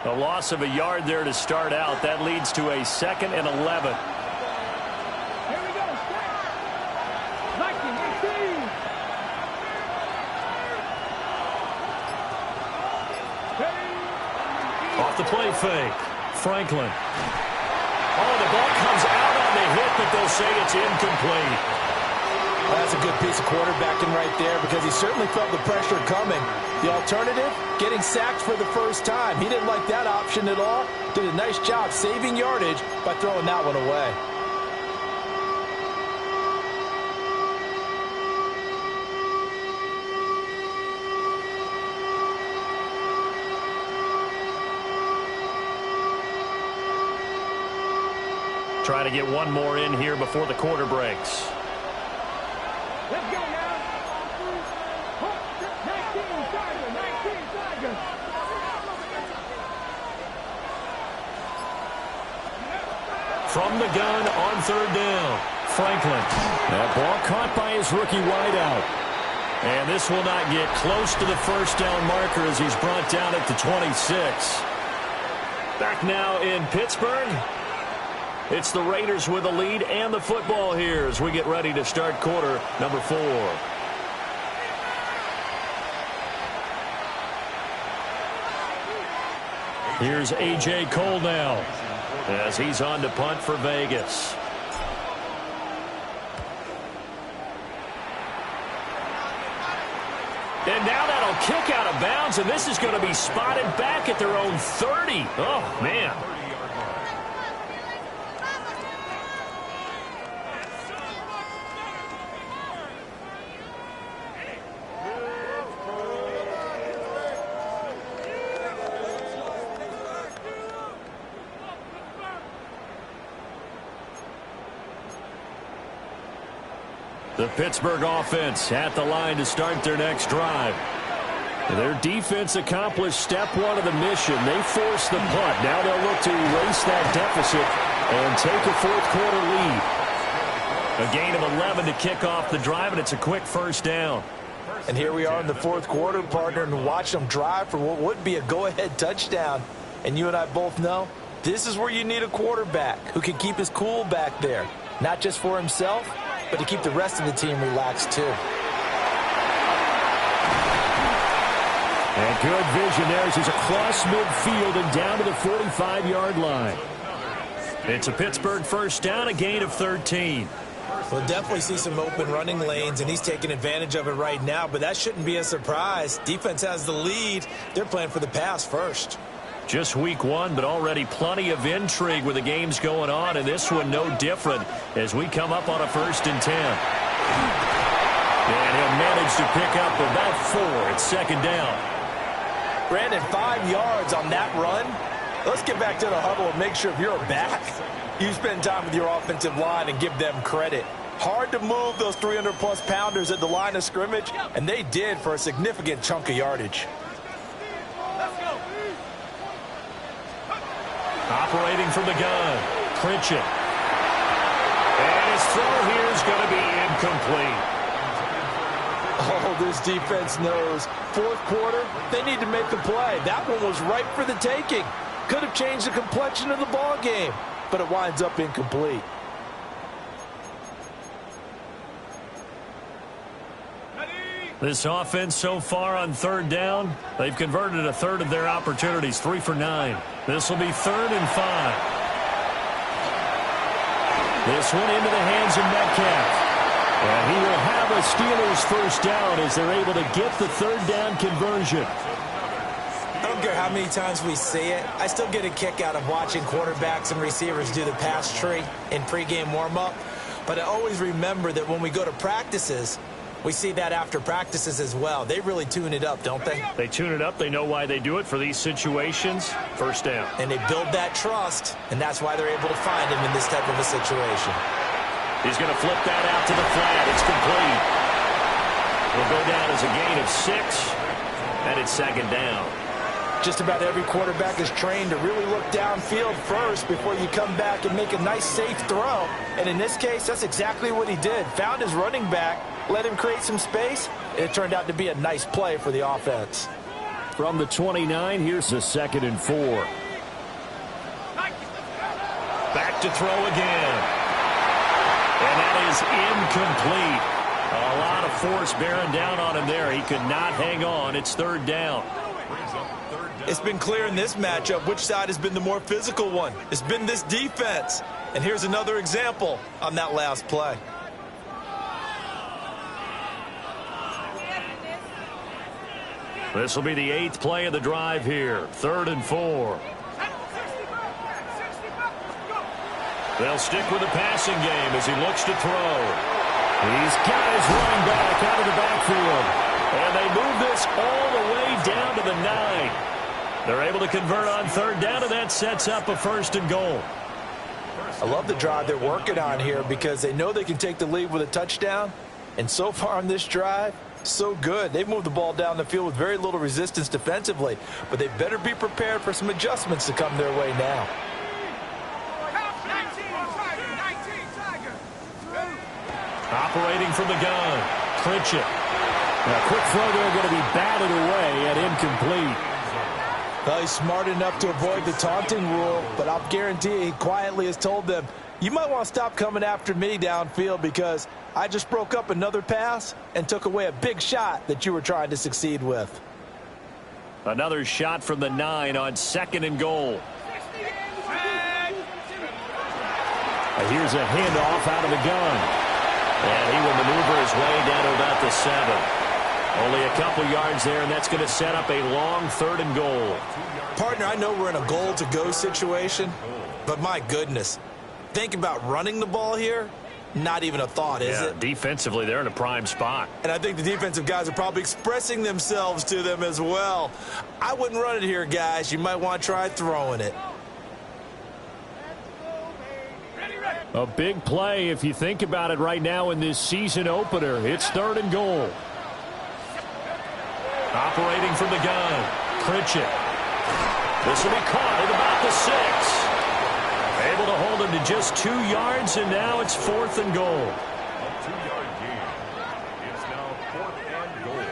Speaker 1: A loss of a yard there to start out. That leads to a 2nd and 11.
Speaker 4: Here we go. Lightning, 18.
Speaker 1: Off the play fake. Franklin. Oh, the ball comes out on the hit, but they'll say it's incomplete.
Speaker 2: Well, that's a good piece of quarterbacking right there because he certainly felt the pressure coming. The alternative, getting sacked for the first time. He didn't like that option at all. Did a nice job saving yardage by throwing that one away.
Speaker 5: try to get one more in here before the quarter breaks.
Speaker 4: Let's go now. 19 Tiger, 19 Tiger.
Speaker 1: From the gun on third down, Franklin. That ball caught by his rookie wideout. And this will not get close to the first down marker as he's brought down at the 26. Back now in Pittsburgh. It's the Raiders with the lead and the football here as we get ready to start quarter number 4. Here's A.J. Cole now as he's on to punt for Vegas. And now that'll kick out of bounds, and this is going to be spotted back at their own 30. Oh, man. The Pittsburgh offense at the line to start their next drive. Their defense accomplished step one of the mission. They forced the punt. Now they'll look to erase that deficit and take a fourth-quarter lead. A gain of 11 to kick off the drive, and it's a quick first down.
Speaker 2: And here we are in the fourth quarter, partner, and watch them drive for what would be a go-ahead touchdown. And you and I both know this is where you need a quarterback who can keep his cool back there, not just for himself, but to keep the rest of the team relaxed, too.
Speaker 1: And good vision there as he's across midfield and down to the 45-yard line. It's a Pittsburgh first down, a gain of 13.
Speaker 2: We'll definitely see some open running lanes, and he's taking advantage of it right now, but that shouldn't be a surprise. Defense has the lead. They're playing for the pass first.
Speaker 1: Just week 1, but already plenty of intrigue with the games going on, and this one no different as we come up on a 1st and 10. And he'll manage to pick up about 4 at second down.
Speaker 2: Brandon, 5 yards on that run. Let's get back to the huddle and make sure if you're back, you spend time with your offensive line and give them credit. Hard to move those 300-plus pounders at the line of scrimmage, and they did for a significant chunk of yardage.
Speaker 1: Operating from the gun, Pritchett. And his throw here is going to be incomplete.
Speaker 2: Oh, this defense knows. Fourth quarter, they need to make the play. That one was ripe for the taking. Could have changed the complexion of the ball game, but it winds up incomplete.
Speaker 1: This offense so far on third down, they've converted a third of their opportunities, 3 for 9. This will be 3rd and 5. This one into the hands of Metcalf. And he will have a Steelers first down as they're able to get the third down conversion.
Speaker 2: I don't care how many times we see it. I still get a kick out of watching quarterbacks and receivers do the pass tree in pregame warm-up. But I always remember that when we go to practices, we see that after practices as well. They really tune it up, don't they?
Speaker 1: They tune it up. They know why they do it for these situations. First down.
Speaker 2: And they build that trust, and that's why they're able to find him in this type of a situation.
Speaker 1: He's going to flip that out to the flat. It's complete. Will go down as a gain of 6, and it's second down.
Speaker 2: Just about every quarterback is trained to really look downfield first before you come back and make a nice, safe throw. And in this case, that's exactly what he did. Found his running back, let him create some space, and it turned out to be a nice play for the offense.
Speaker 1: From the 29, here's a 2nd and 4. Back to throw again. And that is incomplete. A lot of force bearing down on him there. He could not hang on. It's 3rd down.
Speaker 2: It's been clear in this matchup which side has been the more physical one. It's been this defense. And here's another example on that last play.
Speaker 1: This will be the 8th play of the drive here. 3rd and 4. They'll stick with the passing game as he looks to throw. He's got his running back out of the backfield. And they move this all the way down to the 9. They're able to convert on 3rd down, and that sets up a 1st and goal.
Speaker 2: I love the drive they're working on here because they know they can take the lead with a touchdown. And so far on this drive, so good. They've moved the ball down the field with very little resistance defensively, but they better be prepared for some adjustments to come their way now.
Speaker 1: Operating from the gun, Pritchett. A quick throw there, going to be batted away and incomplete.
Speaker 2: Well, he's smart enough to avoid the taunting rule, but I'll guarantee he quietly has told them, you might want to stop coming after me downfield because I just broke up another pass and took away a big shot that you were trying to succeed with.
Speaker 1: Another shot from the 9 on 2nd and goal. Here's a handoff out of the gun. And he will maneuver his way down to about the 7. Only a couple yards there, and that's going to set up a long 3rd and goal.
Speaker 2: Partner, I know we're in a goal-to-go situation, but my goodness, think about running the ball here. Not even a thought, is it?
Speaker 1: Defensively, they're in a prime spot.
Speaker 2: And I think the defensive guys are probably expressing themselves to them as well. I wouldn't run it here, guys. You might want to try throwing it.
Speaker 1: A big play if you think about it right now in this season opener. It's 3rd and goal. Operating from the gun, Pritchett. This will be caught at about the 6. Able to hold him to just 2 yards, and now it's 4th and goal.
Speaker 3: A 2-yard gain. It's now 4th and goal.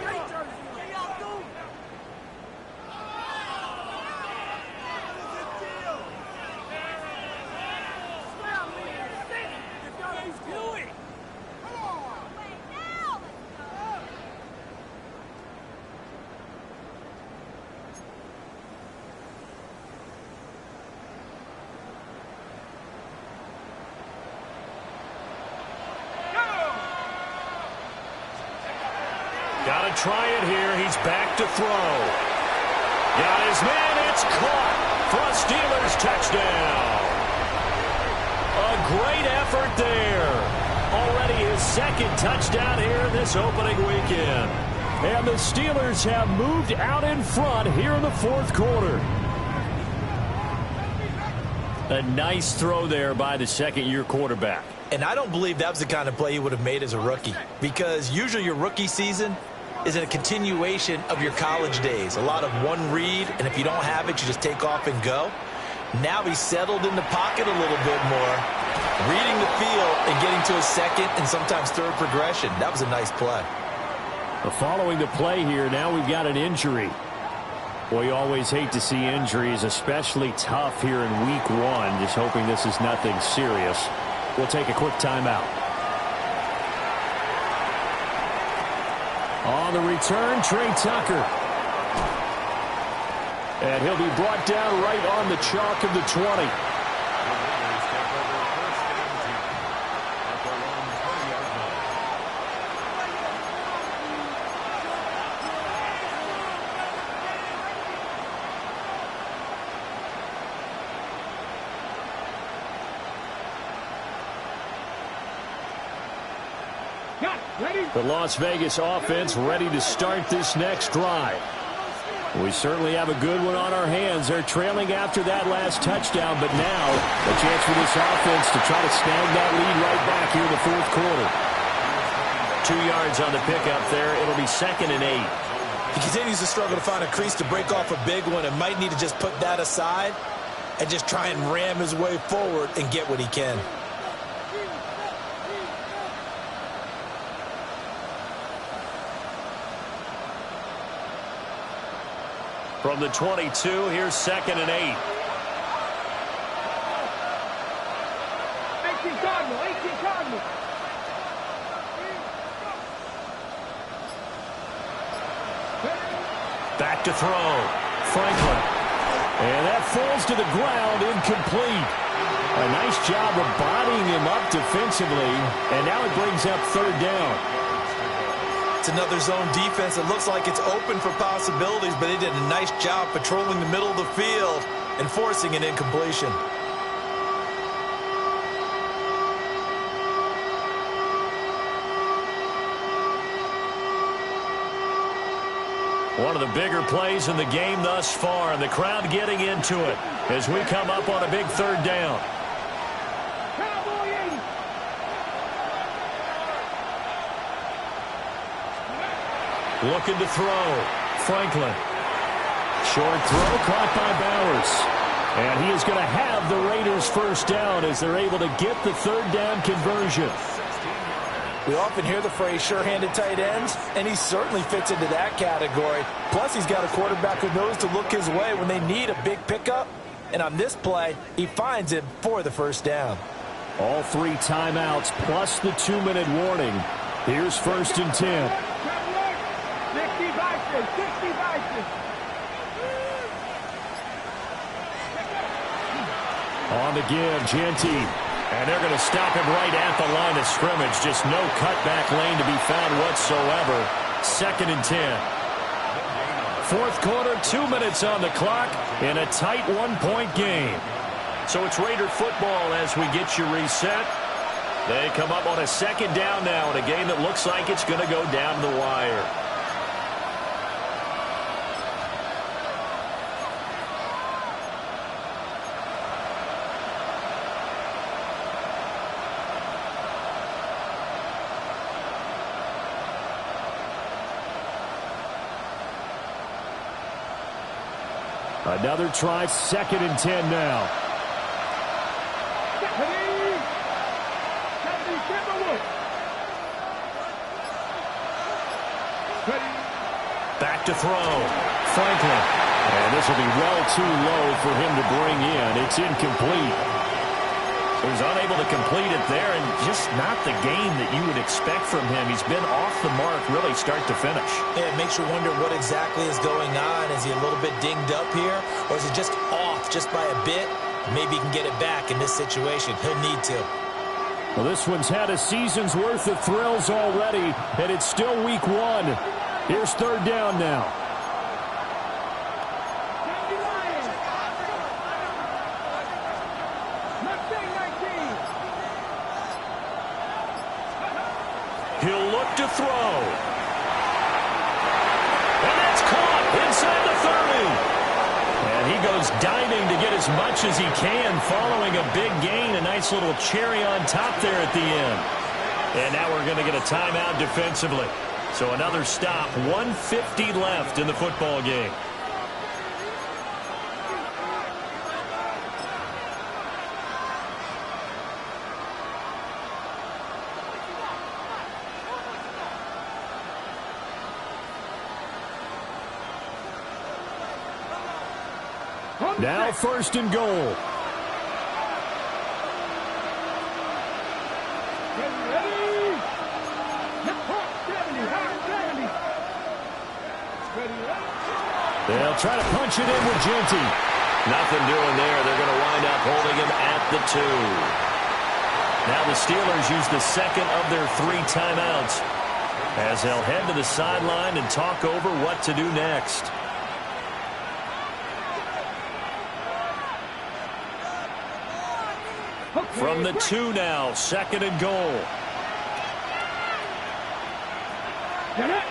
Speaker 1: Got to try it here. He's back to throw. Got his man. It's caught for a Steelers touchdown. A great effort there. Already his 2nd touchdown here in this opening weekend. And the Steelers have moved out in front here in the 4th quarter. A nice throw there by the 2nd-year quarterback.
Speaker 2: And I don't believe that was the kind of play he would have made as a rookie, because usually your rookie season is a continuation of your college days. A lot of one read, and if you don't have it, you just take off and go. Now he's settled in the pocket a little bit more, reading the field and getting to his 2nd and sometimes 3rd progression. That was a nice play.
Speaker 1: Following the play here, now we've got an injury. Well, you always hate to see injuries, especially tough here in week 1. Just hoping this is nothing serious. We'll take a quick timeout. On the return, Trey Tucker. And he'll be brought down right on the chalk of the 20. The Las Vegas offense ready to start this next drive. We certainly have a good one on our hands. They're trailing after that last touchdown, but now a chance for this offense to try to snag that lead right back here in the 4th quarter. 2 yards on the pickup there. It'll be 2nd and 8.
Speaker 2: He continues to struggle to find a crease to break off a big one and might need to just put that aside and just try and ram his way forward and get what he can.
Speaker 1: From the 22, here's 2nd and 8.
Speaker 4: 18 Cardinal, 18 Cardinal.
Speaker 1: Back to throw. Franklin. And that falls to the ground, incomplete. A nice job of bodying him up defensively, and now it brings up 3rd down.
Speaker 2: It's another zone defense. It looks like it's open for possibilities, but they did a nice job patrolling the middle of the field and forcing an incompletion.
Speaker 1: One of the bigger plays in the game thus far, and the crowd getting into it as we come up on a big 3rd down.
Speaker 4: Cowboy 80.
Speaker 1: Looking to throw. Franklin. Short throw caught by Bowers. And he is going to have the Raiders first down as they're able to get the third down conversion.
Speaker 2: We often hear the phrase sure-handed tight ends, and he certainly fits into that category. Plus, he's got a quarterback who knows to look his way when they need a big pickup. And on this play, he finds him for the first down.
Speaker 1: All 3 timeouts plus the 2-minute warning. Here's 1st and 10.
Speaker 4: 60 Vikings, 60 Vikings.
Speaker 1: On the give, Genty. And they're going to stop him right at the line of scrimmage. Just no cutback lane to be found whatsoever. 2nd and 10. 4th quarter, 2 minutes on the clock in a tight 1-point game. So it's Raider football as we get you reset. They come up on a 2nd down now in a game that looks like it's going to go down the wire. Another try, 2nd and 10 now. Back to throw. Franklin. And this will be well too low for him to bring in. It's incomplete. He was unable to complete it there, and just not the game that you would expect from him. He's been off the mark really start to finish.
Speaker 2: Yeah, it makes you wonder what exactly is going on. Is he a little bit dinged up here, or is he just off just by a bit? Maybe he can get it back in this situation. He'll need to.
Speaker 1: Well, this one's had a season's worth of thrills already, and it's still week 1. Here's 3rd down now. He'll look to throw. And that's caught inside the 30. And he goes diving to get as much as he can following a big gain. A nice little cherry on top there at the end. And now we're going to get a timeout defensively. So another stop, 1:50 left in the football game. Now 1st and goal. They'll try to punch it in with Genty. Nothing doing there. They're going to wind up holding him at the 2. Now the Steelers use the 2nd of their 3 timeouts as they'll head to the sideline and talk over what to do next. From the 2 now, 2nd and goal.
Speaker 4: Get it.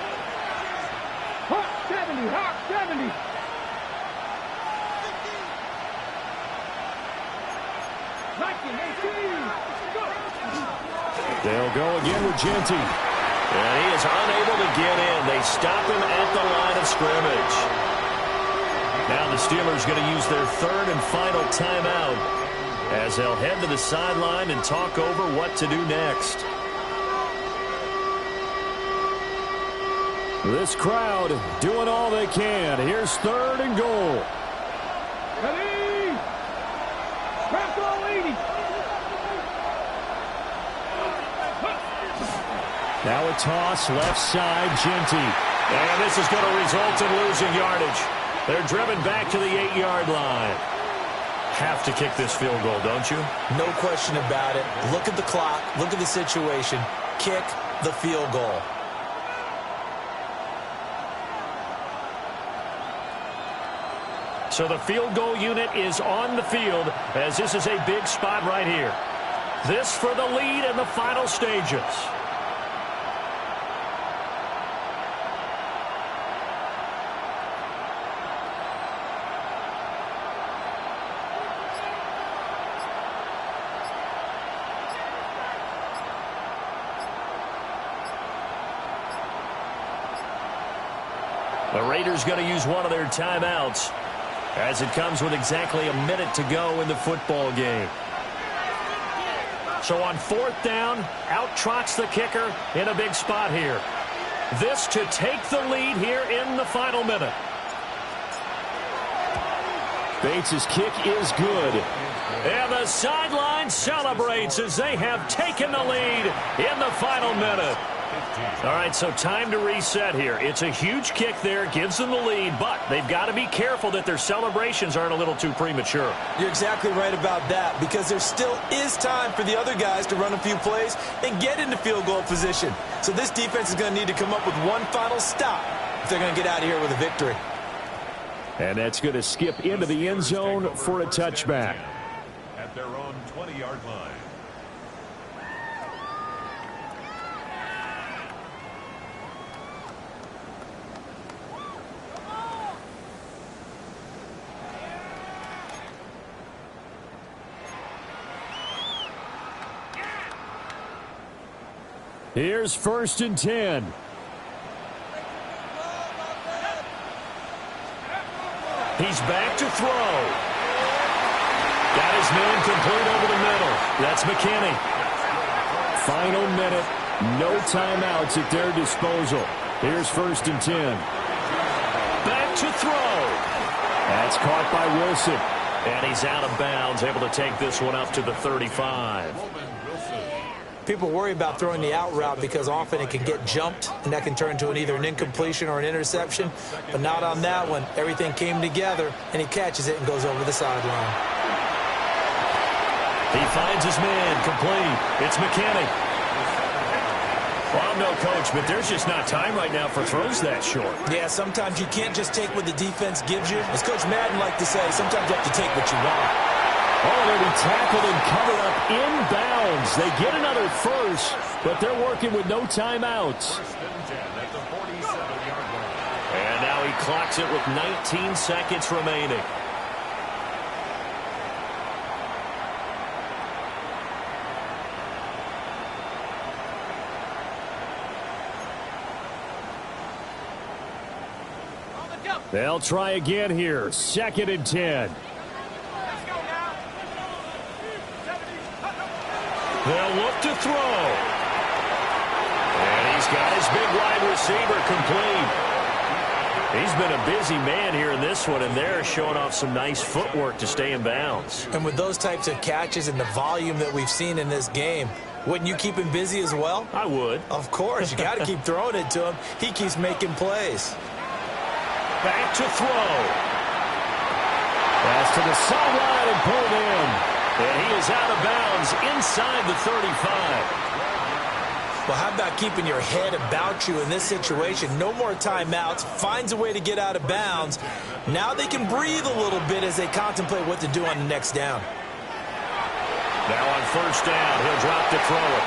Speaker 4: Hawk 70, Hawk 70.
Speaker 1: They'll go again with Genty. And he is unable to get in. They stop him at the line of scrimmage. Now the Steelers going to use their 3rd and final timeout as they'll head to the sideline and talk over what to do next. This crowd doing all they can. Here's 3rd and goal.
Speaker 4: Ready? Press all 80.
Speaker 1: Now a toss left side, Genty. And this is going to result in losing yardage. They're driven back to the 8-yard line. Have to kick this field goal, don't you?
Speaker 2: No question about it. Look at the clock. Look at the situation. Kick the field goal.
Speaker 1: So the field goal unit is on the field as this is a big spot right here. This for the lead in the final stages. The Raiders going to use one of their timeouts as it comes with exactly a minute to go in the football game. So on 4th down, out trots the kicker in a big spot here. This to take the lead here in the final minute.
Speaker 5: Bates' kick is good.
Speaker 1: And the sideline celebrates as they have taken the lead in the final minute. All right, so time to reset here. It's a huge kick there, gives them the lead, but they've got to be careful that their celebrations aren't a little too premature.
Speaker 2: You're exactly right about that, because there still is time for the other guys to run a few plays and get into field goal position. So this defense is going to need to come up with one final stop if they're going to get out of here with a victory.
Speaker 5: And that's going to skip into the end zone for a touchback.
Speaker 3: At their own 20-yard line.
Speaker 5: Here's 1st and 10.
Speaker 1: He's back to throw. Got his man complete over the middle. That's McKinney.
Speaker 5: Final minute. No timeouts at their disposal. Here's 1st and 10.
Speaker 1: Back to throw.
Speaker 5: That's caught by Wilson.
Speaker 1: And he's out of bounds, able to take this one up to the 35.
Speaker 2: People worry about throwing the out route because often it can get jumped, and that can turn into either an incompletion or an interception. But not on that one. Everything came together, and he catches it and goes over the sideline.
Speaker 1: He finds his man complete. It's McKinney. Well, I'm no coach, but there's just not time right now for throws that short.
Speaker 2: Yeah, sometimes you can't just take what the defense gives you. As Coach Madden liked to say, sometimes you have to take what you want.
Speaker 5: Oh, they'll be tackled and covered up inbounds. They get another first, but they're working with no timeouts.
Speaker 3: 1st and 10 at the 47-yard line.
Speaker 1: And now he clocks it with 19 seconds remaining.
Speaker 5: They'll try again here. 2nd and 10.
Speaker 1: They'll look to throw. And he's got his big wide receiver complete. He's been a busy man here in this one, and they're showing off some nice footwork to stay in bounds.
Speaker 2: And with those types of catches and the volume that we've seen in this game, wouldn't you keep him busy as well?
Speaker 1: I would.
Speaker 2: Of course. You got to keep throwing it to him. He keeps making plays.
Speaker 1: Back to throw.
Speaker 5: Pass to the sideline and pulled in.
Speaker 1: And he is out of bounds inside the 35.
Speaker 2: Well, how about keeping your head about you in this situation? No more timeouts. Finds a way to get out of bounds. Now they can breathe a little bit as they contemplate what to do on the next down.
Speaker 1: Now on 1st down, he'll drop to throw it.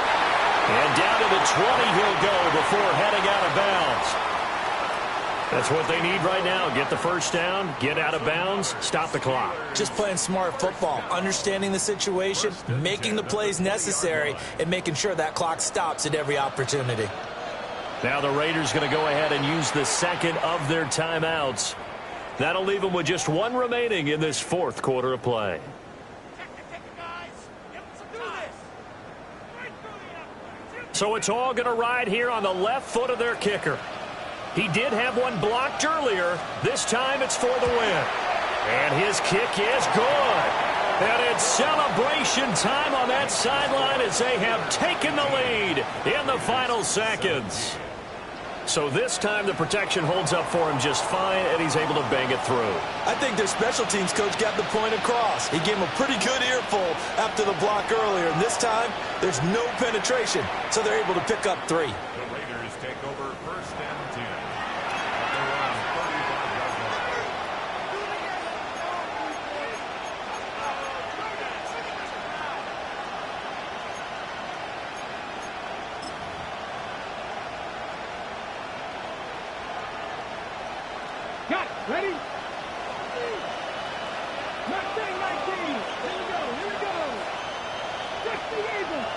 Speaker 1: And down to the 20 he'll go before heading out of bounds. That's what they need right now. Get the 1st down, get out of bounds, stop the clock.
Speaker 2: Just playing smart football, understanding the situation, making the plays necessary, and making sure that clock stops at every opportunity.
Speaker 1: Now the Raiders going to go ahead and use the 2nd of their timeouts. That'll leave them with just one remaining in this 4th quarter of play. So it's all going to ride here on the left foot of their kicker. He did have one blocked earlier. This time it's for the win. And his kick is good. And it's celebration time on that sideline as they have taken the lead in the final seconds. So this time the protection holds up for him just fine, and he's able to bang it through.
Speaker 2: I think their special teams coach got the point across. He gave him a pretty good earful after the block earlier. And this time, there's no penetration, so they're able to pick up 3.
Speaker 3: The Raiders take over 1st and 10. At their own 35-yard line.
Speaker 4: Got it. Ready? 19. Here we go. 60 Eagles.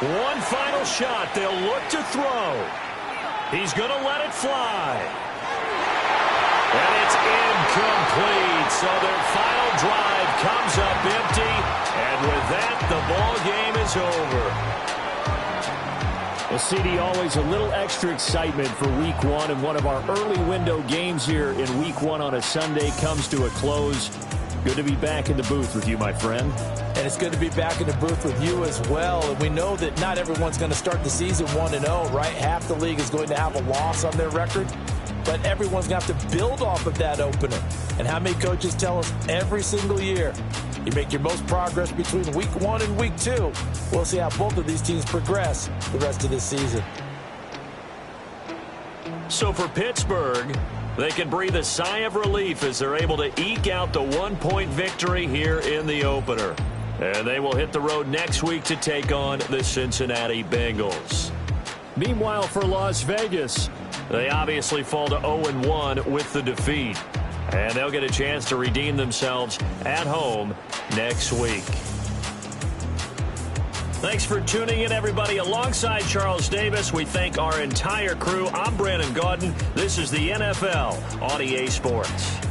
Speaker 1: One final shot. They'll look to throw. He's going to let it fly. And it's incomplete. So their final drive comes up empty. And with that, the ball game is over. Well, CD, always a little extra excitement for Week 1, and one of our early window games here in Week 1 on a Sunday comes to a close. Good to be back in the booth with you, my friend.
Speaker 2: And it's good to be back in the booth with you as well. And we know that not everyone's going to start the season 1-0, right? Half the league is going to have a loss on their record. But everyone's going to have to build off of that opener. And how many coaches tell us every single year, you make your most progress between Week 1 and Week 2. We'll see how both of these teams progress the rest of this season.
Speaker 1: So for Pittsburgh, they can breathe a sigh of relief as they're able to eke out the one-point victory here in the opener. And they will hit the road next week to take on the Cincinnati Bengals.
Speaker 5: Meanwhile, for Las Vegas,
Speaker 1: they obviously fall to 0-1 with the defeat. And they'll get a chance to redeem themselves at home next week. Thanks for tuning in, everybody. Alongside Charles Davis, we thank our entire crew. I'm Brandon Gaudin. This is the NFL on EA Sports.